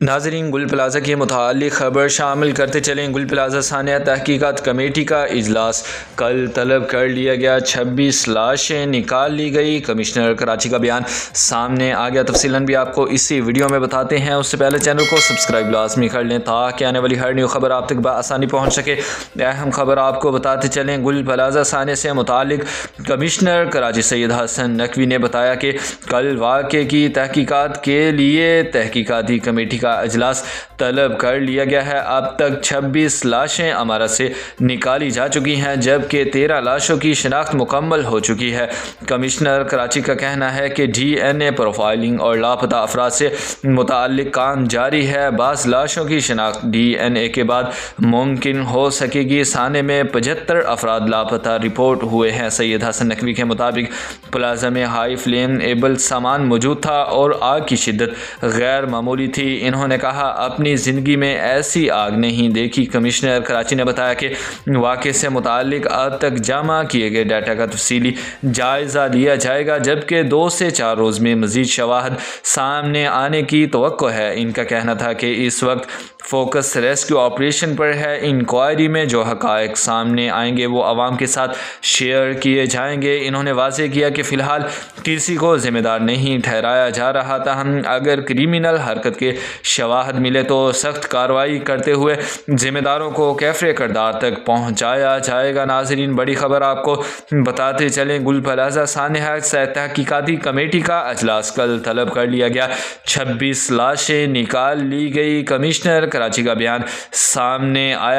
ناظرین، گل پلازہ کے متعلق خبر شامل کرتے چلیں۔ گل پلازہ ثانیہ تحقیقات کمیٹی کا اجلاس کل طلب کر لیا گیا۔ 26 لاشیں نکال لی گئی، کمشنر کراچی کا بیان سامنے آ گیا۔ تفصیلاً بھی آپ کو اسی ویڈیو میں بتاتے ہیں، اس سے پہلے چینل کو سبسکرائب لازمی کر لیں تاکہ آنے والی ہر نیو خبر آپ تک بآسانی پہنچ سکے۔ اہم خبر آپ کو بتاتے چلیں، گل پلازہ ثانیہ سے متعلق کمشنر کراچی سید حسن نقوی نے بتایا کہ کل واقعے کی تحقیقات کے لیے تحقیقاتی کمیٹی کا اجلاس طلب کر لیا گیا ہے۔ اب تک 26 لاشیں امارہ سے نکالی جا چکی ہیں، جبکہ 13 لاشوں کی شناخت مکمل ہو چکی ہے۔ کمشنر کراچی کا کہنا ہے کہ ڈی این اے پروفائلنگ اور لاپتہ افراد سے متعلق کام جاری ہے۔ بعض لاشوں کی شناخت ڈی این اے کے بعد ممکن ہو سکے گی۔ ثانیہ میں 75 افراد لاپتہ رپورٹ ہوئے ہیں۔ سید حسن نقوی کے مطابق پلازہ میں ہائی فلیم ایبل سامان موجود تھا اور آگ کی شدت غیر معمولی تھی۔ انہوں نے کہا، اپنی زندگی میں ایسی آگ نہیں دیکھی۔ کمشنر کراچی نے بتایا کہ واقعے سے متعلق اب تک جمع کیے گئے ڈیٹا کا تفصیلی جائزہ لیا جائے گا، جبکہ 2 سے 4 روز میں مزید شواہد سامنے آنے کی توقع ہے۔ ان کا کہنا تھا کہ اس وقت فوکس ریسکیو آپریشن پر ہے۔ انکوائری میں جو حقائق سامنے آئیں گے وہ عوام کے ساتھ شیئر کیے جائیں گے۔ انہوں نے واضح کیا کہ فی الحال کسی کو ذمہ دار نہیں ٹھہرایا جا رہا، تاہم اگر کریمنل حرکت کے شواہد ملے تو سخت کارروائی کرتے ہوئے ذمہ داروں کو کیفر کردار تک پہنچایا جائے گا۔ ناظرین، بڑی خبر آپ کو بتاتے چلیں، گل پلازہ ثانیہ سے تحقیقاتی کمیٹی کا اجلاس کل طلب کر لیا گیا۔ 26 لاشیں نکال لی گئی، کمشنر کراچی کا بیان سامنے آیا۔